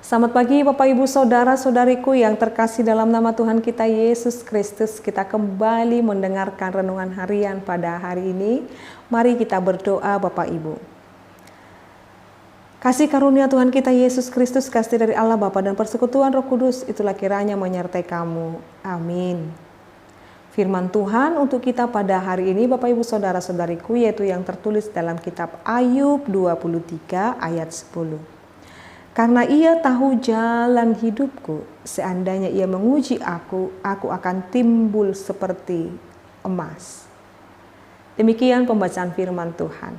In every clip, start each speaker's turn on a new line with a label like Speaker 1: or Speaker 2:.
Speaker 1: Selamat pagi Bapak Ibu Saudara-saudariku yang terkasih dalam nama Tuhan kita Yesus Kristus. Kita kembali mendengarkan renungan harian pada hari ini. Mari kita berdoa Bapak Ibu. Kasih karunia Tuhan kita Yesus Kristus, kasih dari Allah Bapa dan persekutuan Roh Kudus, itulah kiranya menyertai kamu. Amin. Firman Tuhan untuk kita pada hari ini Bapak Ibu Saudara-saudariku, yaitu yang tertulis dalam kitab Ayub 23 ayat 10. Karena ia tahu jalan hidupku, seandainya ia menguji aku akan timbul seperti emas. Demikian pembacaan firman Tuhan.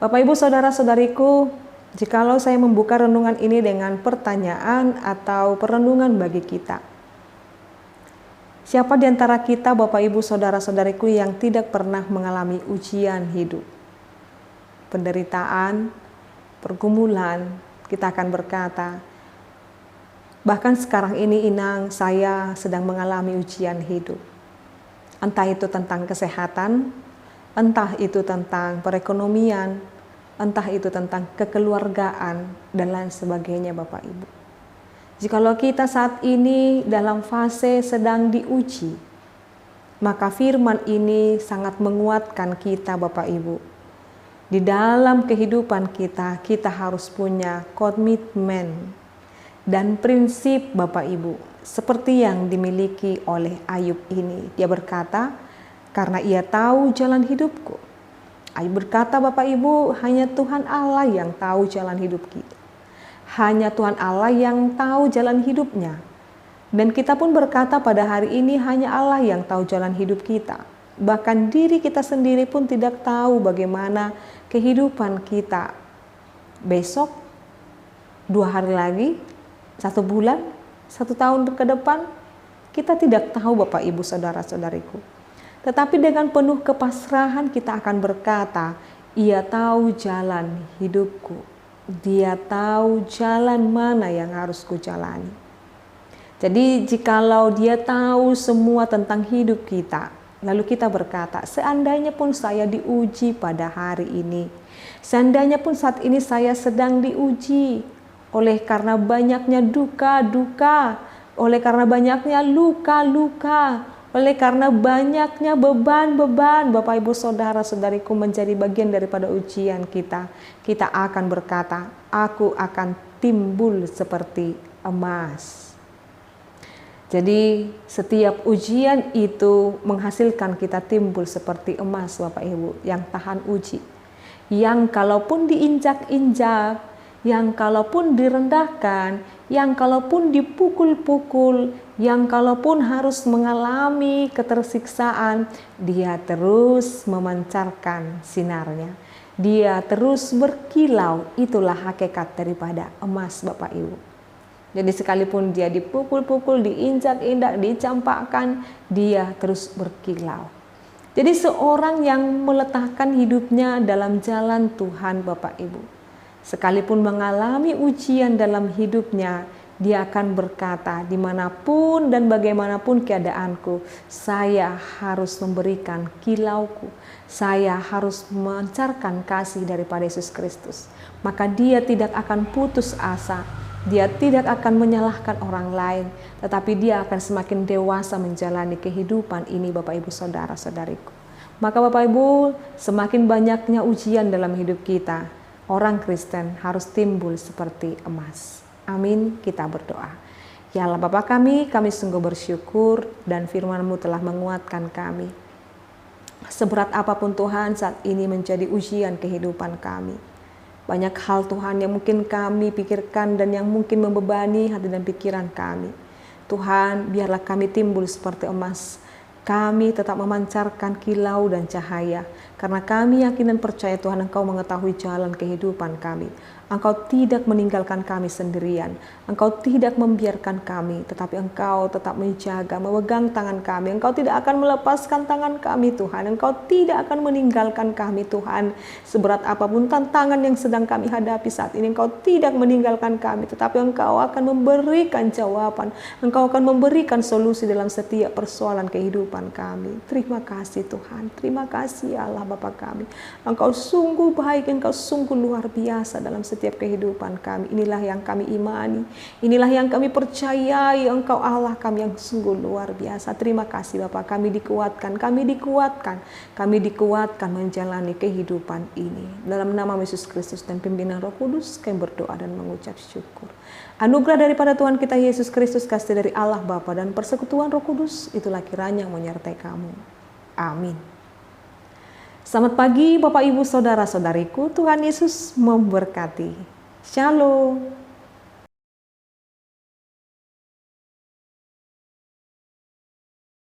Speaker 1: Bapak Ibu Saudara-saudariku, jikalau saya membuka renungan ini dengan pertanyaan atau perenungan bagi kita. Siapa di antara kita Bapak Ibu Saudara-saudariku yang tidak pernah mengalami ujian hidup? Penderitaan, pergumulan, kita akan berkata, bahkan sekarang ini Inang, saya sedang mengalami ujian hidup. Entah itu tentang kesehatan, entah itu tentang perekonomian, entah itu tentang kekeluargaan, dan lain sebagainya Bapak Ibu. Jikalau kita saat ini dalam fase sedang diuji, maka firman ini sangat menguatkan kita Bapak Ibu. Di dalam kehidupan kita, kita harus punya komitmen dan prinsip Bapak Ibu, seperti yang dimiliki oleh Ayub ini. Dia berkata, karena ia tahu jalan hidupku. Ayub berkata Bapak Ibu, hanya Tuhan Allah yang tahu jalan hidup kita. Hanya Tuhan Allah yang tahu jalan hidupnya. Dan kita pun berkata pada hari ini, hanya Allah yang tahu jalan hidup kita. Bahkan diri kita sendiri pun tidak tahu bagaimana kehidupan kita besok, 2 hari lagi, 1 bulan, 1 tahun ke depan. Kita tidak tahu Bapak Ibu Saudara-saudariku. Tetapi dengan penuh kepasrahan kita akan berkata, ia tahu jalan hidupku. Dia tahu jalan mana yang harus kujalani. Jadi jikalau dia tahu semua tentang hidup kita, lalu kita berkata, seandainya pun saya diuji pada hari ini, seandainya pun saat ini saya sedang diuji oleh karena banyaknya duka-duka, oleh karena banyaknya luka-luka, oleh karena banyaknya beban-beban, Bapak Ibu Saudara-saudariku, menjadi bagian daripada ujian kita, kita akan berkata, aku akan timbul seperti emas. Jadi setiap ujian itu menghasilkan kita timbul seperti emas Bapak Ibu, yang tahan uji. Yang kalaupun diinjak-injak, yang kalaupun direndahkan, yang kalaupun dipukul-pukul, yang kalaupun harus mengalami ketersiksaan, dia terus memancarkan sinarnya. Dia terus berkilau, itulah hakikat daripada emas Bapak Ibu. Jadi sekalipun dia dipukul-pukul, diinjak-injak, dicampakkan, dia terus berkilau. Jadi seorang yang meletakkan hidupnya dalam jalan Tuhan Bapak Ibu, sekalipun mengalami ujian dalam hidupnya, dia akan berkata, dimanapun dan bagaimanapun keadaanku, saya harus memberikan kilauku. Saya harus memancarkan kasih daripada Yesus Kristus. Maka dia tidak akan putus asa. Dia tidak akan menyalahkan orang lain, tetapi dia akan semakin dewasa menjalani kehidupan ini Bapak Ibu Saudara-saudariku. Maka Bapak Ibu, semakin banyaknya ujian dalam hidup kita, orang Kristen harus timbul seperti emas. Amin, kita berdoa. Ya Allah Bapa kami sungguh bersyukur dan firman-Mu telah menguatkan kami. Seberat apapun Tuhan saat ini menjadi ujian kehidupan kami. Banyak hal Tuhan yang mungkin kami pikirkan dan yang mungkin membebani hati dan pikiran kami. Tuhan, biarlah kami timbul seperti emas. Kami tetap memancarkan kilau dan cahaya. Karena kami yakin dan percaya Tuhan, Engkau mengetahui jalan kehidupan kami. Engkau tidak meninggalkan kami sendirian. Engkau tidak membiarkan kami, tetapi Engkau tetap menjaga, memegang tangan kami. Engkau tidak akan melepaskan tangan kami Tuhan. Engkau tidak akan meninggalkan kami Tuhan. Seberat apapun tantangan yang sedang kami hadapi saat ini, Engkau tidak meninggalkan kami, tetapi Engkau akan memberikan jawaban. Engkau akan memberikan solusi dalam setiap persoalan kehidupan kami. Terima kasih Tuhan. Terima kasih Allah Bapa kami. Engkau sungguh baik, Engkau sungguh luar biasa dalam setiap setiap kehidupan kami. Inilah yang kami imani, inilah yang kami percayai, Engkau Allah kami yang sungguh luar biasa. Terima kasih Bapa, kami dikuatkan menjalani kehidupan ini. Dalam nama Yesus Kristus dan pimpinan Roh Kudus, kami berdoa dan mengucap syukur. Anugerah daripada Tuhan kita Yesus Kristus, kasih dari Allah Bapa dan persekutuan Roh Kudus, itulah kiranya menyertai kamu. Amin. Selamat pagi Bapak Ibu Saudara-saudariku, Tuhan Yesus memberkati. Shalom.